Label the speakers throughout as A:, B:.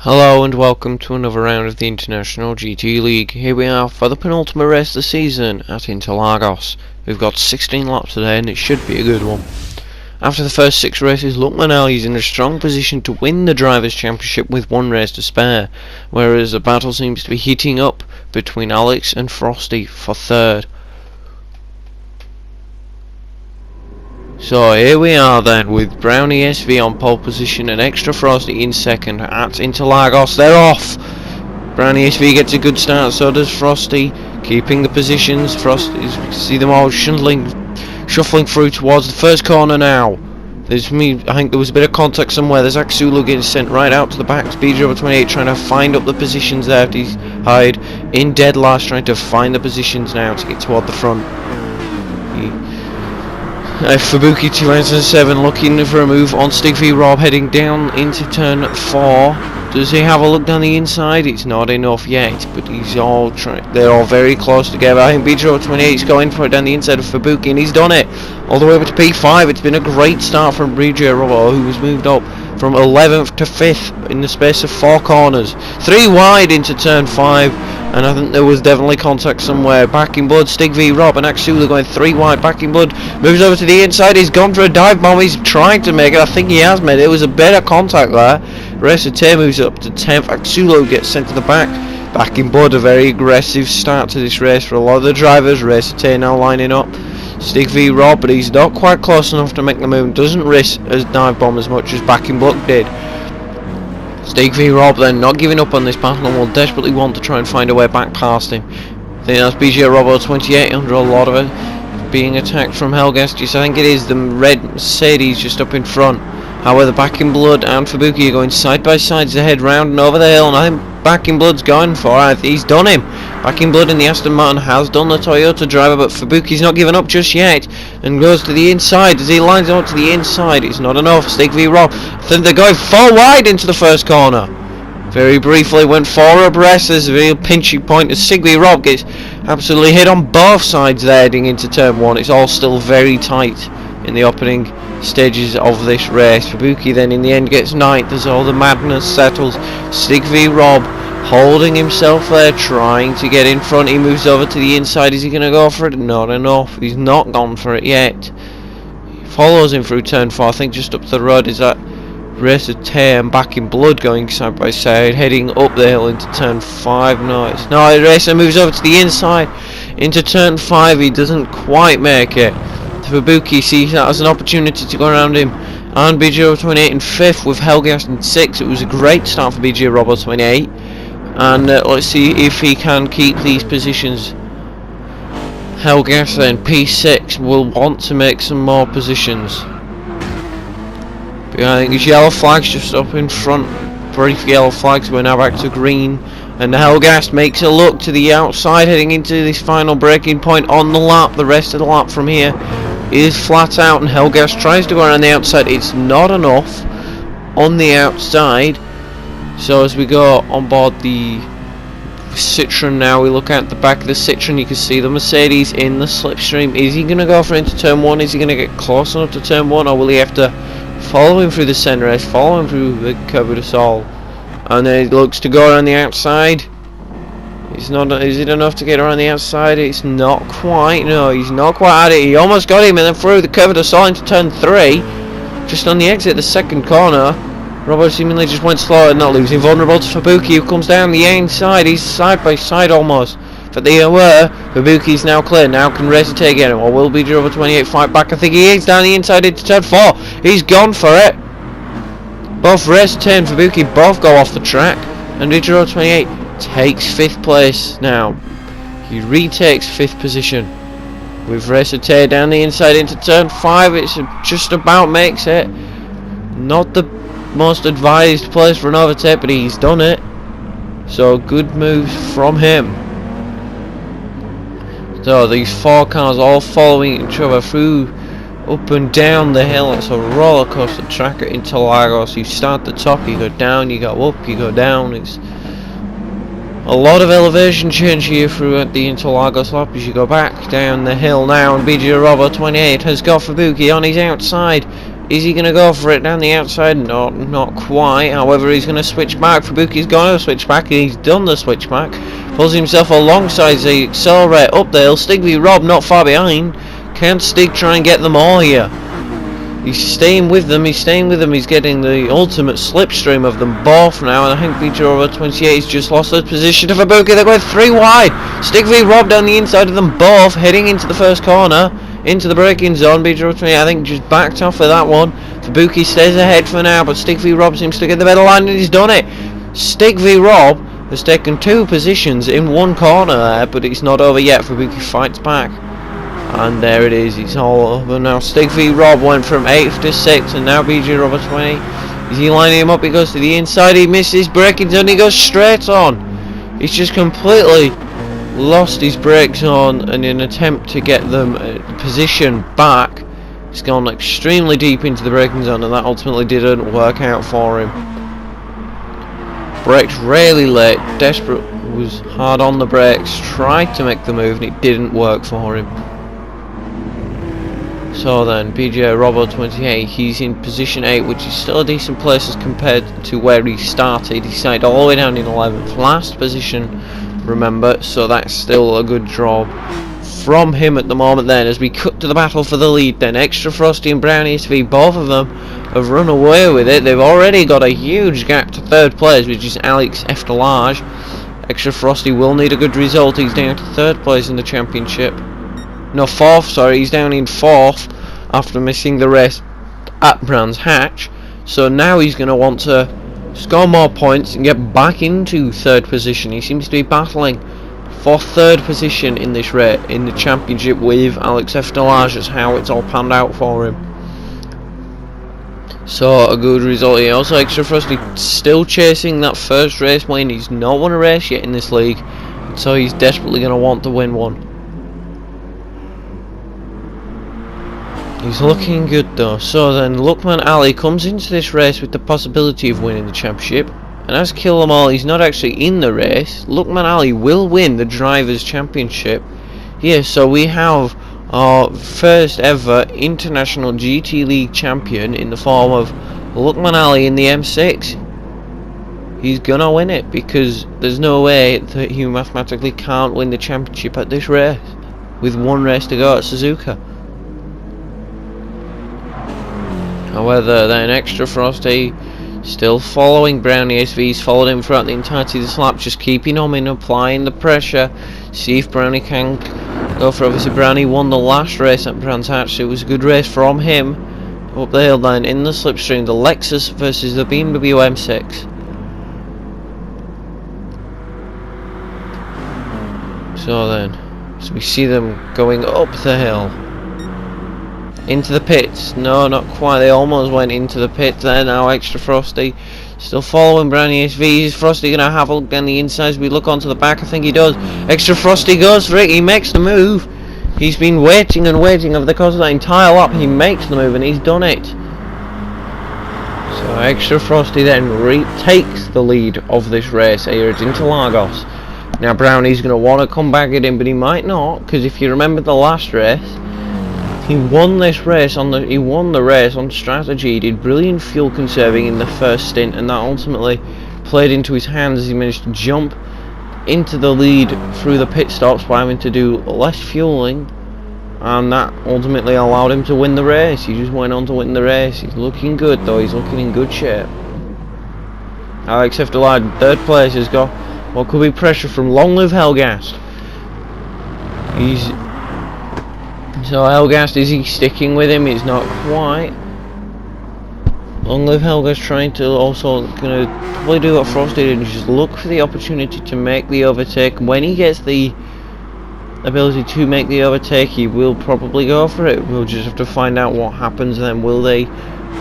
A: Hello and welcome to another round of the International GT League. Here we are for the penultimate race of the season at Interlagos. We've got 16 laps today and it should be a good one. After the first 6 races, Luqman-Ali is in a strong position to win the Drivers' Championship with 1 race to spare, whereas the battle seems to be heating up between Alex and Frosty for 3rd. So here we are then with Brownie SV on pole position and Extra Frosty in 2nd at Interlagos. They're off! Brownie SV gets a good start, so does Frosty, keeping the positions. Frosty, see them all shuffling through towards the first corner now. I think there was a bit of contact somewhere. There's Axulu getting sent right out to the back. BJ28 trying to find up the positions there after he's hide in dead last, trying to find the positions now to get toward the front. Fubuki 2007 looking for a move on Stig v Rob, heading down into turn 4. Does he have a look down the inside? It's not enough yet, but they're all very close together. I think BJ28 is going for it down the inside of Fubuki, and he's done it all the way over to P5. It's been a great start from BJ Robo, who has moved up from 11th to 5th in the space of 4 corners. 3 wide into turn 5. And I think there was definitely contact somewhere. Back in blood, Stig v Rob and Axula going 3 wide. Back in blood, moves over to the inside. He's gone for a dive bomb. He's trying to make it. I think he has made it. It was a better contact there. Resate moves up to 10th. Axula gets sent to the back. Back in blood, a very aggressive start to this race for a lot of the drivers. Resate now lining up. Stig v Rob, but he's not quite close enough to make the move. Doesn't risk as dive bomb as much as Back in blood did. Stig v Rob then not giving up on this battle and will desperately want to try and find a way back past him. I think that's BJ Robo 28 under a lot of it. Being attacked from Helgast. I think it is the red Mercedes just up in front. However, Back in Blood and Fubuki are going side by side as they head round and over the hill, and I think Back in Blood's going for it. He's done him. Back in Blood in the Aston Martin has done the Toyota driver, but Fubuki's not given up just yet and goes to the inside. As he lines up to the inside, it's not enough. Stig v Rob. I think they're going 4 wide into the first corner. Very briefly went 4 abreast. There's a real pinching point as Stig v Rob gets absolutely hit on both sides there heading into turn 1. It's all still very tight in the opening stages of this race. Fubuki then in the end gets 9th as all the madness settles. Stig v Rob holding himself there, trying to get in front. He moves over to the inside. Is he going to go for it? Not enough. He's not gone for it yet. He follows him through turn 4. I think just up the road is that Resate and Back in Blood going side by side, heading up the hill into turn 5. Racer moves over to the inside into turn 5. He doesn't quite make it. Fubuki sees that as an opportunity to go around him, and BJ28 in 5th with Helgast in 6th. It was a great start for BJ Robo 28, and let's see if he can keep these positions. Helgast then P6 will want to make some more positions. But I think his yellow flag's just up in front. Brief yellow flags. We're now back to green, and Helgast makes a look to the outside heading into this final breaking point on the lap. The rest of the lap from here is flat out, and Helgast tries to go around the outside. It's not enough on the outside. So as we go on board the Citroen now, we look at the back of the Citroen. You can see the Mercedes in the slipstream. Is he going to go for into turn 1? Is he going to get close enough to turn 1, or will he have to follow him through the centre edge, follow him through the Curve de Sol, and then he looks to go around the outside? Is it enough to get around the outside? It's not quite. No, he's not quite at it. He almost got him, and then through the Curve de Sol into turn 3. Just on the exit, the second corner. Robo seemingly just went slow and not losing. Vulnerable to Fubuki, who comes down the inside. He's side by side almost. But they were. Fubuki's now clear. Now can Resate get him? Or will be Robo 28 fight back? I think he is down the inside into turn 4. He's gone for it. Both Resate and Fubuki both go off the track. And Robo 28 takes 5th place now. He retakes 5th position with Resate down the inside into turn 5. It's just about makes it. Not the most advised place for an overtake, but he's done it. So good moves from him. So these 4 cars all following each other through up and down the hill. It's a roller coaster track at Interlagos. You start at the top, you go down, you go up, you go down. It's a lot of elevation change here throughout the Interlagos lap as you go back down the hill now, and BJ Robo 28 has got Fubuki on his outside Is he going to go for it down the outside? No, not quite. However, he's going to switch back. Fubuki's going to switch back, and he's done the switch back. Pulls himself alongside the accelerate up there. Stig v Rob not far behind. Can Stig try and get them all here? He's staying with them. He's getting the ultimate slipstream of them both now. And I think BJ28 has just lost his position to Fubuki. They're going 3 wide. Stig v Rob down the inside of them both, heading into the first corner. Into the braking zone. BJ28 I think just backed off of that one. Fubuki stays ahead for now, but Stig v Rob seems to get the better line, and he's done it. Stig v Rob has taken 2 positions in one corner there, but it's not over yet. Fubuki fights back. And there it is, it's all over now. Stig v Rob went from 8th to 6th, and now BJ28. Is he lining him up? He goes to the inside, he misses, braking zone, he goes straight on. He's just completely lost his brakes on, and in an attempt to get them position back, he's gone extremely deep into the braking zone, and that ultimately didn't work out for him. Braked really late, desperate, was hard on the brakes, tried to make the move, and it didn't work for him. So then, BJ Robo 28, he's in position 8, which is still a decent place as compared to where he started. He started all the way down in 11th, last position, remember, so that's still a good job from him at the moment. Then, as we cut to the battle for the lead, then Extra Frosty and Brownie SV, both of them have run away with it. They've already got a huge gap to 3rd place, which is Alex F. Delage. Extra Frosty will need a good result. He's down to 3rd place in the championship. No, 4th, sorry, he's down in 4th after missing the race at Brands Hatch. So now he's going to want to score more points and get back into 3rd position. He seems to be battling for 3rd position in this race, in the championship, with Alex F. Delage. That's how it's all panned out for him. So a good result here. Also, Extra Frosty still chasing that first race win. He's not won a race yet in this league, so he's desperately going to want to win one. He's looking good though. So then luqman-ali comes into this race with the possibility of winning the championship, and as Kill 'Em All, he's not actually in the race. luqman-ali will win the Drivers' Championship here. So we have our first ever international GT League champion in the form of luqman-ali in the M6. He's gonna win it, because there's no way that he mathematically can't win the championship at this race with 1 race to go at Suzuka. However, then Extra Frosty still following Brownie SV. He's followed him throughout the entirety of the lap, just keeping on and applying the pressure. See if Brownie can go for it. Obviously, Brownie won the last race at Brands Hatch. It was a good race from him. Up the hill then, in the slipstream, the Lexus versus the BMW M6. So then, as we see them going up the hill. Into the pits. No, not quite. They almost went into the pits there. Now Extra Frosty still following Brownie SV. Is Frosty going to have a look down the inside as we look onto the back? I think he does. Extra Frosty goes for it. He makes the move. He's been waiting and waiting over the course of that entire lap. He makes the move, and he's done it. So Extra Frosty then takes the lead of this race here at Interlagos. Now Brownie's going to want to come back at him, but he might not, because if you remember the last race, he won this race on the race on strategy. He did brilliant fuel conserving in the first stint, and that ultimately played into his hands as he managed to jump into the lead through the pit stops by having to do less fueling, and that ultimately allowed him to win the race. He just went on to win the race. He's looking good though. He's looking in good shape. Alex F. Delage, 3rd place, has got what could be pressure from Long Live Helgast. So Helgast, is he sticking with him? He's not quite. Long Live Helgast trying to also gonna probably do what Frosty did and just look for the opportunity to make the overtake. When he gets the ability to make the overtake, he will probably go for it. We'll just have to find out what happens then. Will they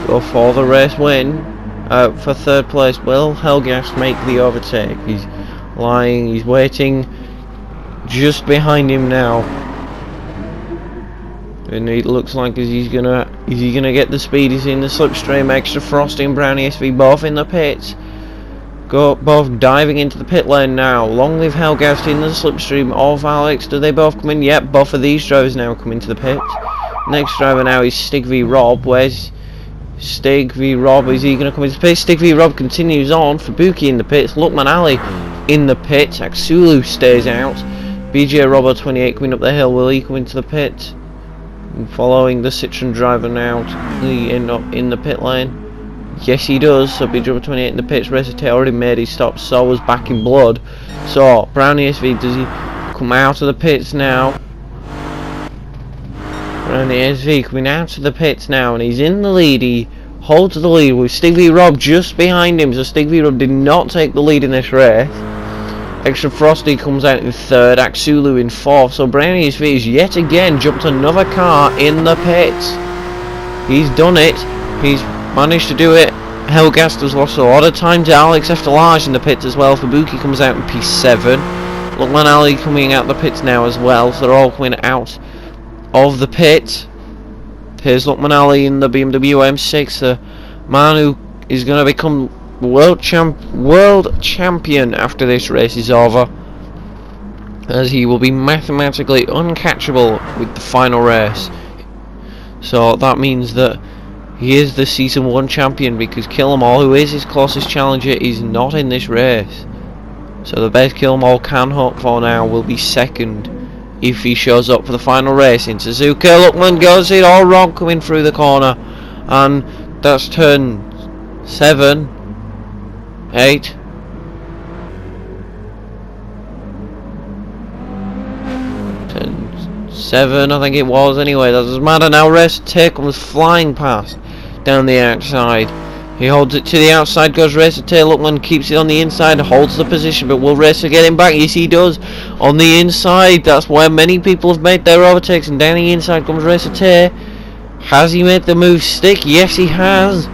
A: go for the race win? For 3rd place, will Helgast make the overtake? He's lying, he's waiting just behind him now. And it looks like is he gonna get the speed? He's in the slipstream. Extra Frosty and Brownie SV both in the pits. Both diving into the pit lane now. Long Live Helgast in the slipstream of Alex. Do they both come in? Yep, both of these drivers now come into the pit. Next driver now is Stig v Rob. Where's Stig v Rob, is he going to come into pits? Stig v Rob continues on. Fubuki in the pits. Luqman-Ali in the pit. Aksulu stays out. BJ Robbo 28 coming up the hill. Will he come into the pit? Following the Citroen driver now. Will he end up in the pit lane? Yes, he does. So BJ Robbo 28 in the pits. Resite already made his stop. So was Back in Blood. So Brownie SV, does he come out of the pits now? Brownie SV coming out of the pits now, and he's in the lead. He holds the lead with Stig v Rob just behind him. So Stig v Rob did not take the lead in this race. Extra Frosty comes out in third, Aksulu in fourth. So Brownie SV has yet again jumped another car in the pits. He's done it. He's managed to do it. Hellgast has lost a lot of time to Alex Eftelage in the pits as well. Fubuki comes out in P7. Luqman-Ali coming out the pits now as well. So they're all coming out of the pit. Here's Luqman-Ali in the BMW M6, the man who is going to become world champion after this race is over, as he will be mathematically uncatchable with the final race. So that means that he is the season 1 champion, because Kill 'Em All, who is his closest challenger, is not in this race. So the best Kill 'Em All can hope for now will be second if he shows up for the final race in Suzuka. Luqman goes it all wrong coming through the corner, and that's turn 7, 8. Turn 7, I think it was. Anyway, that doesn't matter now. Resite comes flying past down the outside. He holds it to the outside, goes Resite. Luqman keeps it on the inside, holds the position, but will Resite get him back? Yes, he does. On the inside, that's where many people have made their overtakes, and down the inside comes Resite. Has he made the move stick? Yes, he has.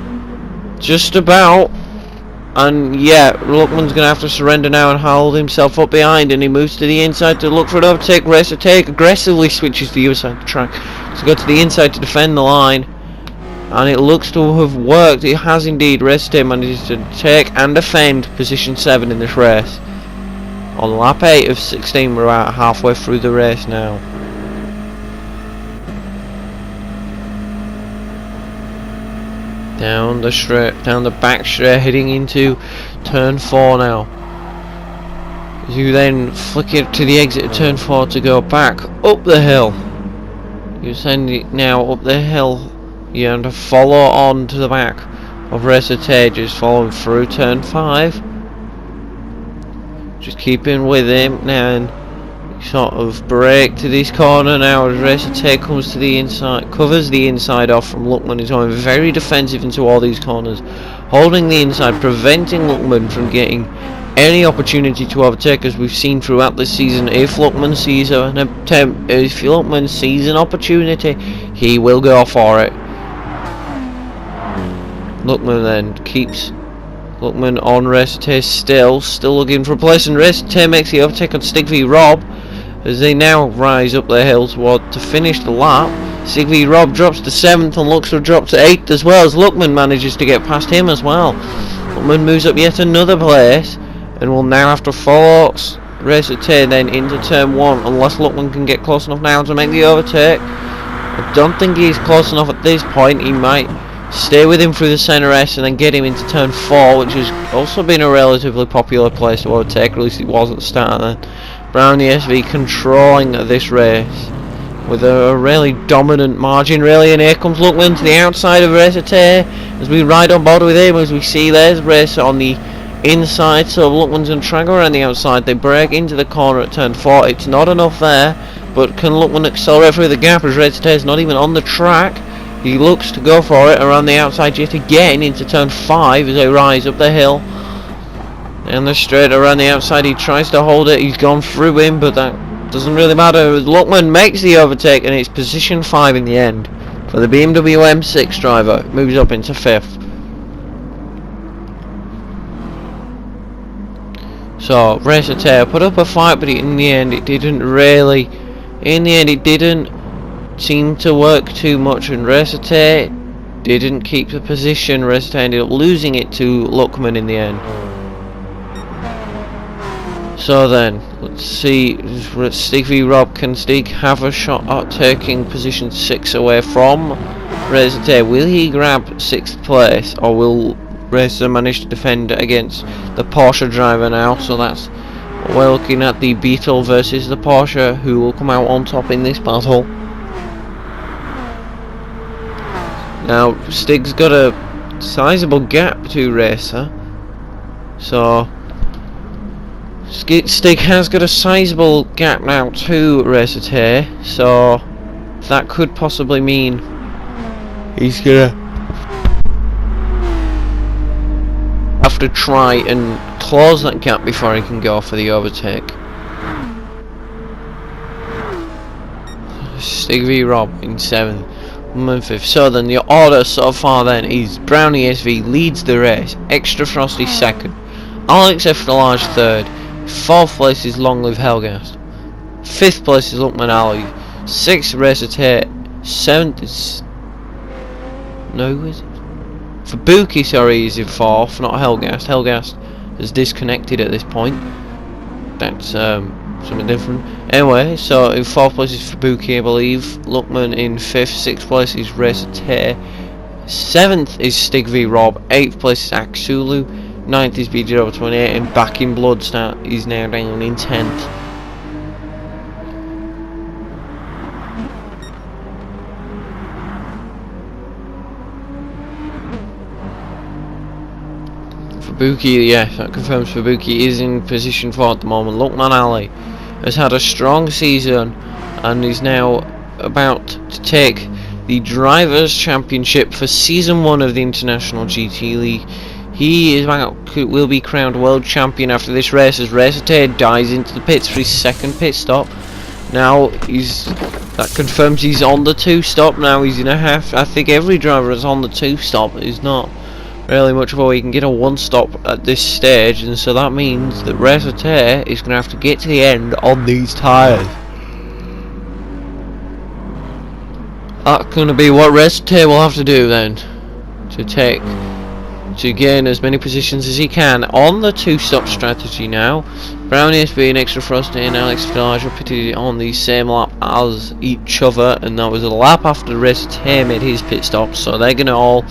A: Just about. And yeah, Luqman's going to have to surrender now and hold himself up behind, and he moves to the inside to look for an overtake. Resite aggressively switches to the other side of the track to go to the inside to defend the line. And it looks to have worked. It has indeed. Resite manages to take and defend position 7 in this race. On lap 8 of 16, we're about halfway through the race now. Down the back straight, heading into turn 4 now. You then flick it to the exit of turn 4 to go back up the hill. You send it now up the hill. You have to follow on to the back of Resite, just following through turn 5. Just keeping with him now, and sort of brake to this corner now as Resite comes to the inside, covers the inside off from Luqman. He's going very defensive into all these corners, holding the inside, preventing Luqman from getting any opportunity to overtake, as we've seen throughout this season. If Luqman sees an attempt, if Luqman sees an opportunity, he will go for it. Luqman then keeps Luqman on Resite, still looking for a place, and Resite makes the overtake on Stig v Rob as they now rise up the hill to finish the lap. Stig v Rob drops to 7th and looks to drop to 8th as well, as Luqman manages to get past him as well. Luqman moves up yet another place and will now have to follow Resite then into turn 1, unless Luqman can get close enough now to make the overtake. I don't think he's close enough at this point. He might stay with him through the centre S and then get him into turn 4, which has also been a relatively popular place to overtake, or at least it was at the start then. Brownie SV controlling this race with a really dominant margin, really, and here comes Luqman to the outside of Resite as we ride on board with him, as we see there's Race on the inside. So Luqman's going to try and go around the outside. They break into the corner at turn 4. It's not enough there, but can Luqman accelerate through the gap as Resite is not even on the track? He looks to go for it around the outside yet again into turn 5 as they rise up the hill. And the straight around the outside, he tries to hold it. He's gone through him, but that doesn't really matter. Luqman makes the overtake, and it's position 5 in the end for the BMW M6 driver. Moves up into 5th. So Resite put up a fight, but in the end it didn't really. In the end, it didn't seem to work too much, and Resite didn't keep the position. Resite ended up losing it to Luqman in the end. So then, let's see, Stig v Rob, can Stig have a shot at taking position 6 away from Racer, will he grab 6th place, or will Racer manage to defend against the Porsche driver now? So that's, we're looking at the Beetle versus the Porsche, who will come out on top in this battle. Now Stig's got a sizable gap to Racer, so Stig has got a sizable gap now to Racer, so that could possibly mean he's gonna have to try and close that gap before he can go for the overtake. Stig v Rob in 7th, and 5th. So then the order so far then is Brownie SV leads the race, Extra Frosty 2nd, Alex F. Large 3rd, 4th place is Long Live Helgast, 5th place is Luqman-ali, 6th Racer, 7th is... no, who is it? Fubuki, sorry, is in 4th, not Helgast. Helgast is disconnected at this point. That's something different. Anyway, so in 4th place is Fubuki, I believe. Luqman in 5th, 6th place is Racer, 7th is Stig v Rob, 8th place is Axulu, 9th is BG28, and Back in Blood is now down in 10th. Fubuki, yes, that confirms Fubuki is in position 4 at the moment. Luqman-ali has had a strong season and is now about to take the Drivers' Championship for Season 1 of the International GT League. He is will be crowned World Champion after this race, as Racer dies into the pits for his 2nd pit stop. Now that confirms he's on the 2 stop now. He's in a half. I think every driver is on the 2 stop. Is not really much of a way you can get a 1 stop at this stage, and so that means that Racer is going to have to get to the end on these tyres. That's going to be what Racer will have to do then, to gain as many positions as he can on the 2 stop strategy now. Brownie SB and Extra Frosty and Alex Village are pitted on the same lap as each other, and that was a lap after Racer made his pit stop, so they're going to all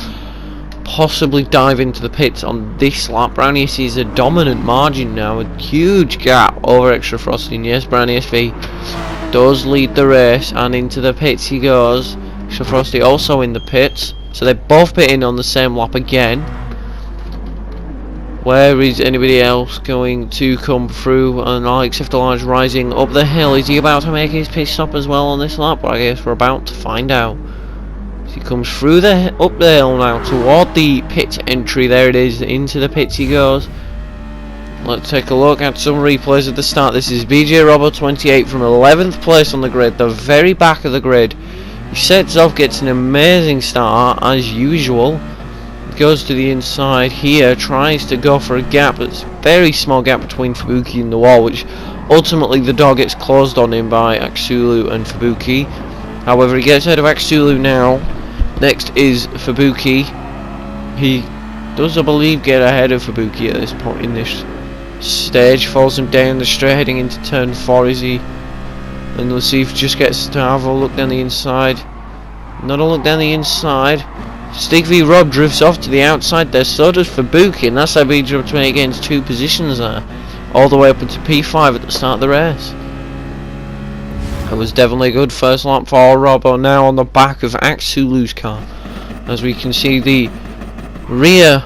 A: possibly dive into the pits on this lap. Brownie sees a dominant margin now, a huge gap over Extra Frosty, and yes, Brownie SV does lead the race, and into the pits he goes. Extra Frosty also in the pits, so they're both pitting on the same lap again. Where is anybody else going to come through? And Alex F. Large rising up the hill. Is he about to make his pit stop as well on this lap? Well, I guess we're about to find out. He comes through up the hill now toward the pit entry. There it is, into the pits he goes. Let's take a look at some replays at the start. This is BJ Robbo 28 from 11th place on the grid, the very back of the grid. He sets off, gets an amazing start as usual. Goes to the inside here, tries to go for a gap. It's a very small gap between Fubuki and the wall, which ultimately the door gets closed on him by Axulu and Fubuki. However, he gets ahead of Axulu now. Next is Fubuki. He does, I believe, get ahead of Fubuki at this point in this stage. Falls him down the straight heading into turn 4, is he? And let's see if he just gets to have a look down the inside. Not a look down the inside. Stig v Rob drifts off to the outside there, so does Fubuki, and that's how he dropped to against 2 positions there, all the way up into P5 at the start of the race. It was definitely a good first lap for Robbo, now on the back of Axulu's car. As we can see the rear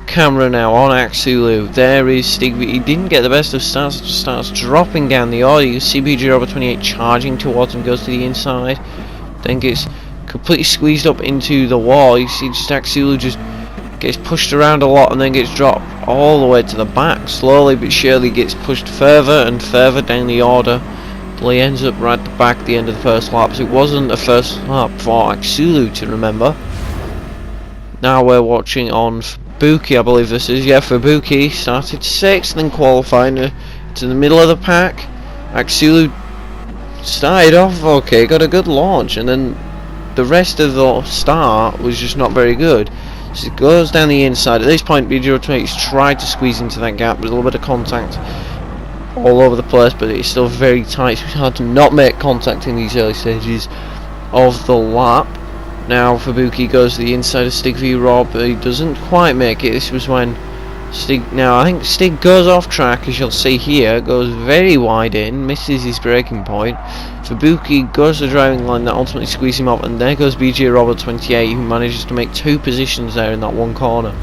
A: camera now on Axulu, there is Stig v. He didn't get the best of starts dropping down the order. You see BG Robbo 28 charging towards him, goes to the inside, then gets completely squeezed up into the wall. You see just Axulu just gets pushed around a lot and then gets dropped all the way to the back. Slowly but surely gets pushed further and further down the order till he ends up right at the back at the end of the first lap. So it wasn't a first lap for Axulu to remember. Now we're watching on Fubuki, I believe this is. Yeah, Fubuki started 6th, then qualifying to the middle of the pack. Axulu started off okay, got a good launch, and then the rest of the start was just not very good. So it goes down the inside. At this point, BG28's tried to squeeze into that gap. There's a little bit of contact all over the place, but it's still very tight. It's hard to not make contact in these early stages of the lap. Now Fubuki goes to the inside of Stig v Rob, but he doesn't quite make it. This was when Stig, now I think Stig goes off track, as you'll see here, goes very wide in, misses his braking point. Fubuki goes to the driving line that ultimately squeezes him up, and there goes BJ Robert 28, who manages to make 2 positions there in that one corner.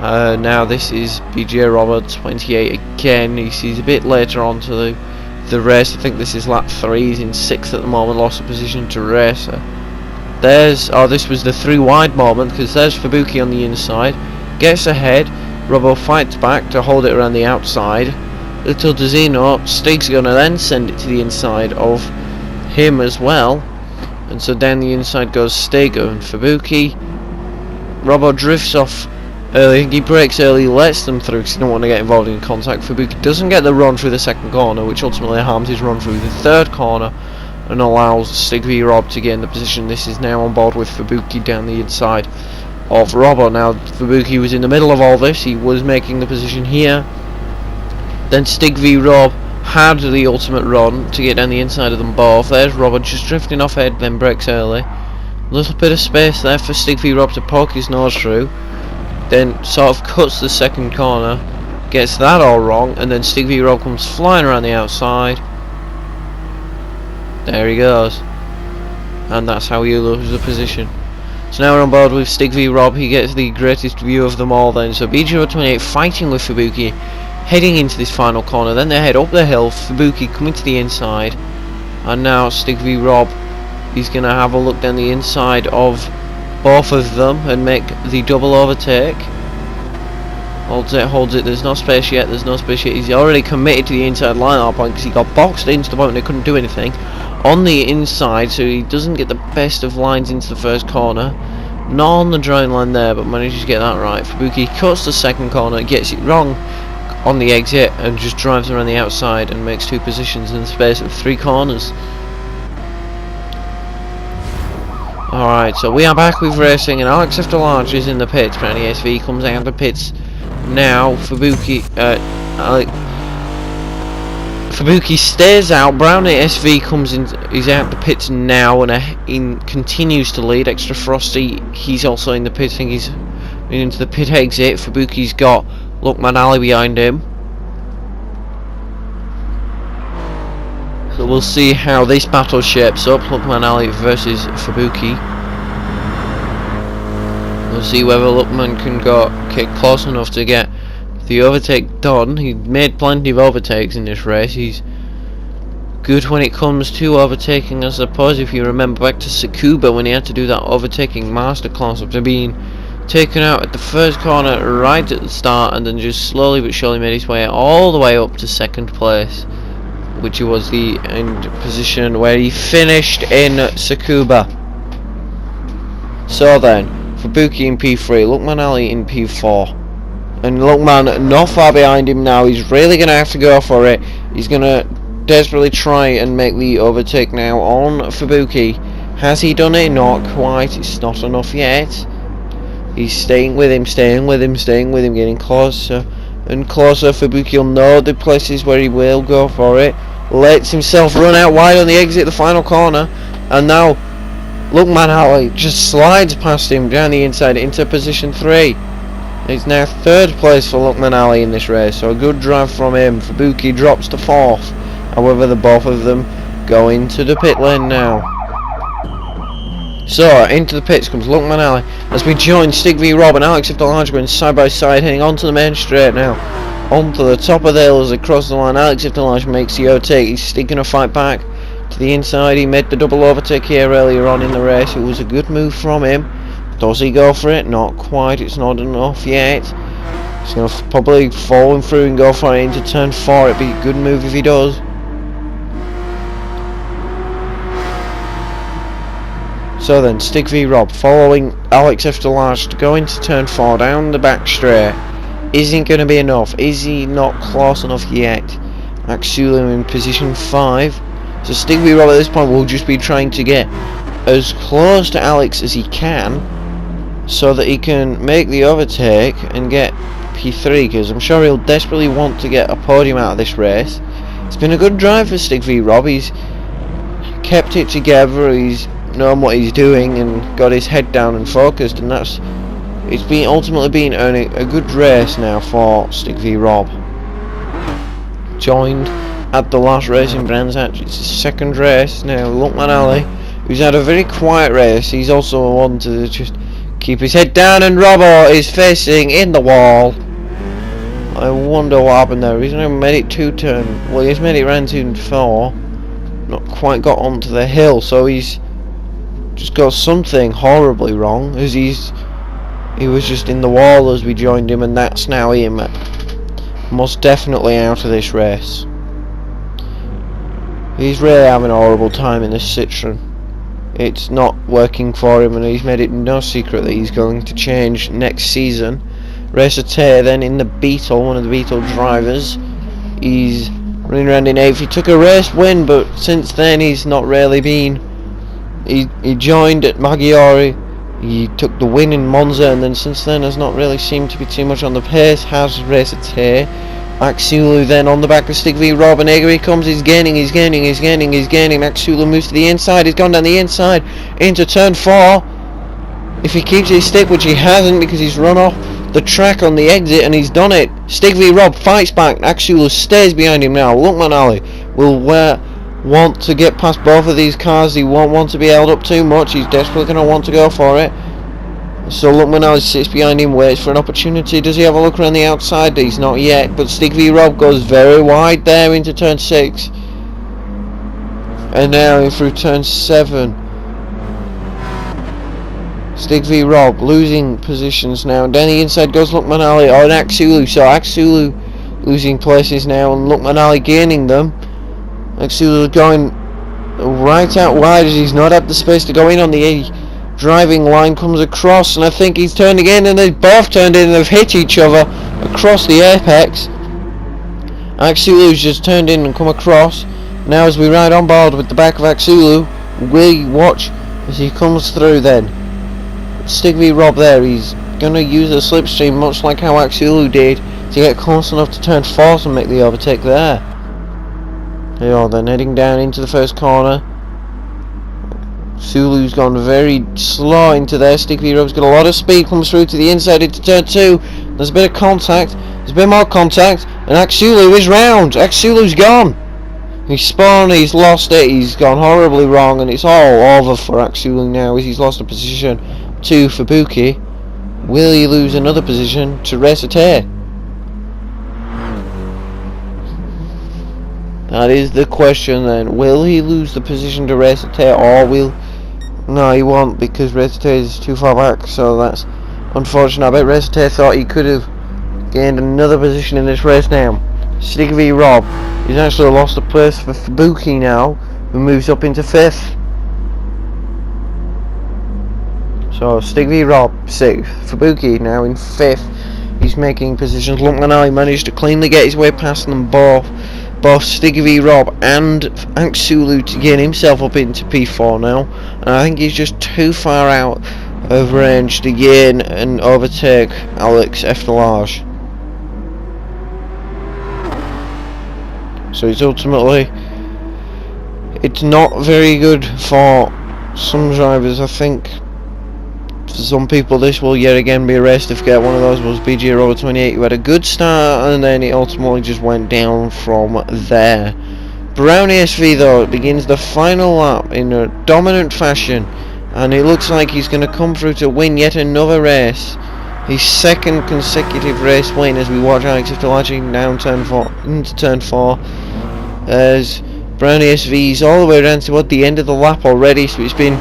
A: Now this is BJ Robert 28 again. He's a bit later on to the race. I think this is lap 3. He's in 6th at the moment, lost a position to Racer. This was the 3 wide moment, because there's Fubuki on the inside. Gets ahead, Robbo fights back to hold it around the outside. Little does he know, Stig's going to then send it to the inside of him as well. And so down the inside goes Stig and Fubuki. Robbo drifts off early, he brakes early, lets them through because he don't want to get involved in contact. Fubuki doesn't get the run through the second corner, which ultimately harms his run through the third corner and allows Stig v Rob to gain the position. This is now on board with Fubuki down the inside of Robbo. Now Fubuki was in the middle of all this, he was making the position here. Then Stig v Rob had the ultimate run to get down the inside of them both. There's Robbo just drifting off ahead, then brakes early. A little bit of space there for Stig v Rob to poke his nose through. Then sort of cuts the second corner, gets that all wrong, and then Stig v Rob comes flying around the outside. There he goes. And that's how he loses the position. So now we're on board with Stig v Rob. He gets the greatest view of them all then. So BG28 fighting with Fubuki, heading into this final corner. Then they head up the hill, Fubuki coming to the inside. And now Stig v Rob, he's going to have a look down the inside of both of them and make the double overtake. Holds it, there's no space yet, he's already committed to the inside line at that point because he got boxed into the point and they couldn't do anything on the inside, so he doesn't get the best of lines into the first corner. Not on the drawing line there, but manages to get that right. Fubuki cuts the second corner, gets it wrong on the exit and just drives around the outside and makes 2 positions in the space of 3 corners. Alright, so we are back with racing, and Alex After Large is in the pits. Brownie SV comes out of the pits now. Fubuki stays out. Brownie SV comes in, he's out the pits now, and continues to lead. Extra Frosty, he's also in the pits. I think he's been into the pit exit. Fubuki's got luqman-ali behind him. So we'll see how this battle shapes up, luqman-ali versus Fubuki. We'll see whether Luqman can get close enough to get the overtake done. He made plenty of overtakes in this race. He's good when it comes to overtaking, I suppose. If you remember back to Tsukuba when he had to do that overtaking masterclass after being taken out at the first corner right at the start, and then just slowly but surely made his way all the way up to 2nd place, which was the end position where he finished in Tsukuba. So then, Fubuki in P3, luqman-ali in P4. And Luqman not far behind him now. He's really going to have to go for it. He's going to desperately try and make the overtake now on Fubuki. Has he done it? Not quite. It's not enough yet. He's staying with him, getting closer and closer. Fubuki will know the places where he will go for it. Lets himself run out wide on the exit, the final corner, and now luqman-ali just slides past him down the inside into position 3. It's now 3rd place for luqman-ali in this race, so a good drive from him. Fubuki drops to 4th. However, the both of them go into the pit lane now. So, into the pits comes luqman-ali as we join Stig v Rob and Alex After Large going side by side, heading onto the main straight now. Onto the top of the hill as they cross the line. Alex After Large makes the overtake. He's still going to fight back to the inside. He made the double overtake here earlier on in the race. It was a good move from him. Does he go for it? Not quite. It's not enough yet. He's going to probably follow him through and go for it into turn 4. It'd be a good move if he does. So then, Stig v Rob following Alex After Large to go into turn 4 down the back straight. Isn't going to be enough. Is he not close enough yet? Axulu in position 5. So Stig v Rob at this point will just be trying to get as close to Alex as he can, so that he can make the overtake and get P3, because I'm sure he'll desperately want to get a podium out of this race. It's been a good drive for Stig v Rob. He's kept it together. He's known what he's doing and got his head down and focused, and it's been ultimately been a good race now for Stick v Rob. Joined at the last race in Brands Hatch. It's his second race now. luqman-ali, who's had a very quiet race, he's also one to just keep his head down, and Robbo is facing in the wall. I wonder what happened there. He's now made it 2 turn. Well, he's made it round 2 and 4. Not quite got onto the hill, so he's just got something horribly wrong, as he was just in the wall as we joined him, and that's now him most definitely out of this race. He's really having a horrible time in this Citroen. It's not working for him, and he's made it no secret that he's going to change next season. SHAREfactory then in the Beetle, one of the Beetle drivers. He's running around in 8th. He took a race win, but since then he's not really been. He joined at Maggiore. He took the win in Monza, and then since then has not really seemed to be too much on the pace. Has SHAREfactory. Axulu then on the back of Stick v Rob, and here he comes. He's gaining. Axulu moves to the inside. He's gone down the inside into turn 4. If he keeps his stick, which he hasn't because he's run off the track on the exit, and he's done it. Stick v Rob fights back. Axulu stays behind him now. luqman-ali will want to get past both of these cars. He won't want to be held up too much. He's desperately going to want to go for it. So luqman-ali sits behind him, waits for an opportunity. Does he have a look around the outside? He's not yet, but Stick v Rob goes very wide there into turn 6. And now in through turn 7. Stick v Rob losing positions now. And down the inside goes luqman-ali on Axulu. So Axulu losing places now, and luqman-ali gaining them. Axulu going right out wide as he's not had the space to go in on the driving line. Comes across, and I think he's turned again, and they've both turned in and they've hit each other across the apex. Axulu's just turned in and come across. Now as we ride on board with the back of Axulu, we watch as he comes through then. Stick v Rob there, he's going to use a slipstream much like how Axulu did to get close enough to turn 4 to make the overtake there. They are then heading down into the first corner. Sulu's gone very slow into there. Stick v Rob's got a lot of speed, comes through to the inside into turn 2. There's a bit of contact, there's a bit more contact, and Axulu is round. Axulu's gone. He's spun, he's lost it, he's gone horribly wrong, and it's all over for Axulu now as he's lost a position to Fubuki. Will he lose another position to SHAREfactory? That is the question then. Will he lose the position to SHAREfactory, or will... No, he won't, because SHAREfactory is too far back, so that's unfortunate. I bet SHAREfactory thought he could have gained another position in this race now. Stick v Rob, he's actually lost a place for Fubuki now, who moves up into 5th. So Stick v Rob 6th, Fubuki now in 5th. He's making positions. luqman-ali managed to cleanly get his way past them both Stick v Rob and Axulu to get himself up into P4 now. And I think he's just too far out of range to gain and overtake Alex Eftelage. So it's ultimately, it's not very good for some drivers. I think for some people this will yet again be a race to forget. One of those was BG Rover 28, who had a good start and then it ultimately just went down from there. Brownie SV though begins the final lap in a dominant fashion, and it looks like he's going to come through to win yet another race. His second consecutive race win as we watch Alex Eftelage down into turn 4 as Brownie SV's all the way around to the end of the lap already, so it's been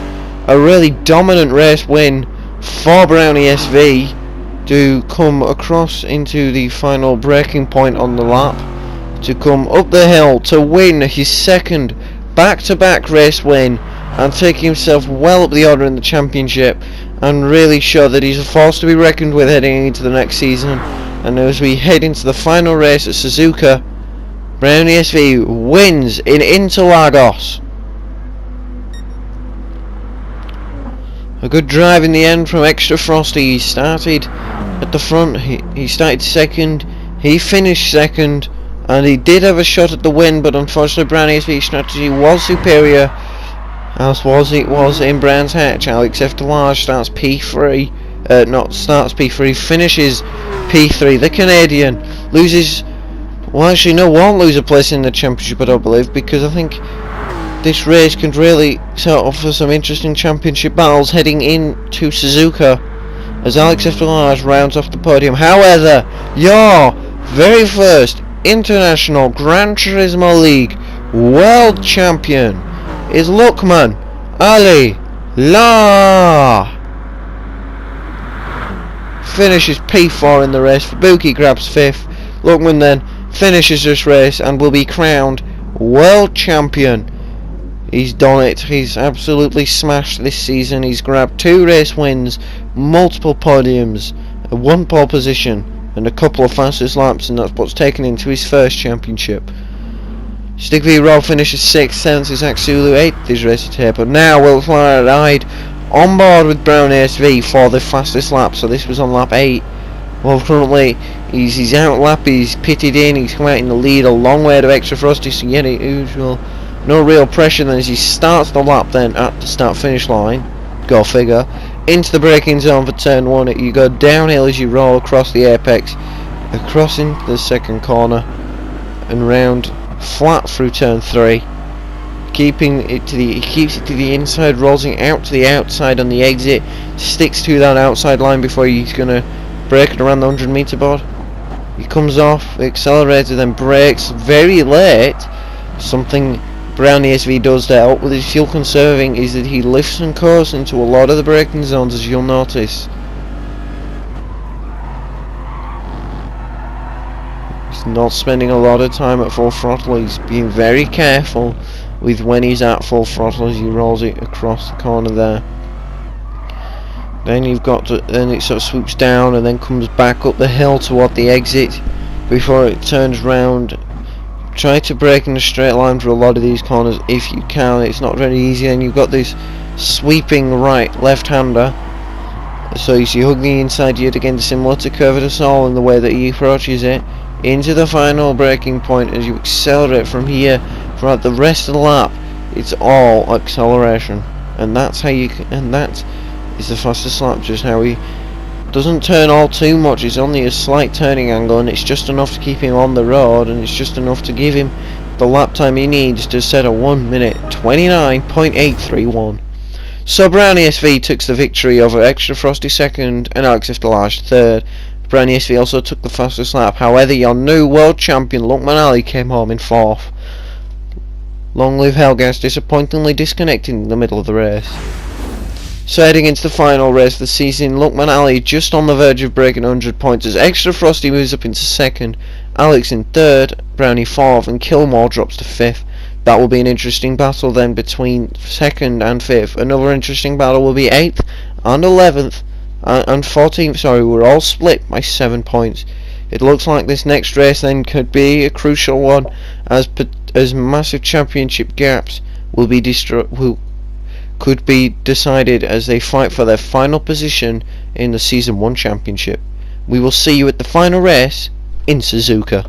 A: a really dominant race win for Brownie SV to come across into the final breaking point on the lap, to come up the hill to win his second back-to-back race win and take himself well up the order in the championship, and really show that he's a force to be reckoned with heading into the next season. And as we head into the final race at Suzuka, Brownie SV wins in Interlagos. A good drive in the end from Extra Frosty. He started at the front, he started second, he finished second, and he did have a shot at the win, but unfortunately Brownie SV's strategy was superior as it was in Brands Hatch. Alex F. Delage starts P3, finishes P3. The Canadian loses, well actually no, won't lose a place in the championship I don't believe, because I think this race can really set off for some interesting championship battles heading into Suzuka as Alex F. Delage rounds off the podium. However, your very first International Gran Turismo League World Champion is luqman-ali-la. Finishes P4 in the race. Fubuki grabs 5th. Luqman then finishes this race and will be crowned World Champion. He's done it. He's absolutely smashed this season. He's grabbed 2 race wins, multiple podiums, 1 pole position, and a couple of fastest laps, and that's what's taken him to his first championship. Stick V Rob finishes 6th, 7th is Axulu, 8th is Racer Tape, but now Will Flyer ride on board with Brown ASV for the fastest lap, so this was on lap 8. Well, currently he's out lap, he's pitted in, he's come out in the lead a long way to Extra Frosty, so yet usual, no real pressure then as he starts the lap then at the start finish line, go figure, into the braking zone for turn 1, you go downhill as you roll across the apex, across into the second corner, and round flat through turn 3, keeping it to the, he keeps it to the inside, rolls it out to the outside on the exit, sticks to that outside line before he's gonna brake it around the 100 meter board. He comes off the accelerator, then brakes very late. Something Brown ESV does to help with his fuel conserving is that he lifts and coasts into a lot of the braking zones, as you'll notice. He's not spending a lot of time at full throttle, he's being very careful with when he's at full throttle as he rolls it across the corner there. Then you've got to, then it sort of swoops down and then comes back up the hill toward the exit before it turns round. Try to brake in a straight line for a lot of these corners if you can. It's not very easy, and you've got this sweeping right left-hander, so you see hug the inside yet again, similar to Curve de Sol in the way that he approaches it into the final braking point. As you accelerate from here throughout the rest of the lap, it's all acceleration, and that's how you and that is the fastest lap. Just how he doesn't turn all too much, it's only a slight turning angle, and it's just enough to keep him on the road, and it's just enough to give him the lap time he needs to set a 1:29.831. So Brown ESV took the victory over Extra Frosty 2nd and Alex F. Delage 3rd. Brown ESV also took the fastest lap. However, your new world champion luqman-ali came home in 4th. Long live Helgas, disappointingly disconnected in the middle of the race. So heading into the final race of the season, luqman-ali just on the verge of breaking 100 points as Extra Frosty moves up into 2nd, Alex in 3rd, Brownie 4th, and Kilmore drops to 5th. That will be an interesting battle then between 2nd and 5th. Another interesting battle will be 8th and 11th and 14th, sorry, we're all split by 7 points. It looks like this next race then could be a crucial one as massive championship gaps will be could be decided as they fight for their final position in the Season 1 Championship. We will see you at the final race in Suzuka.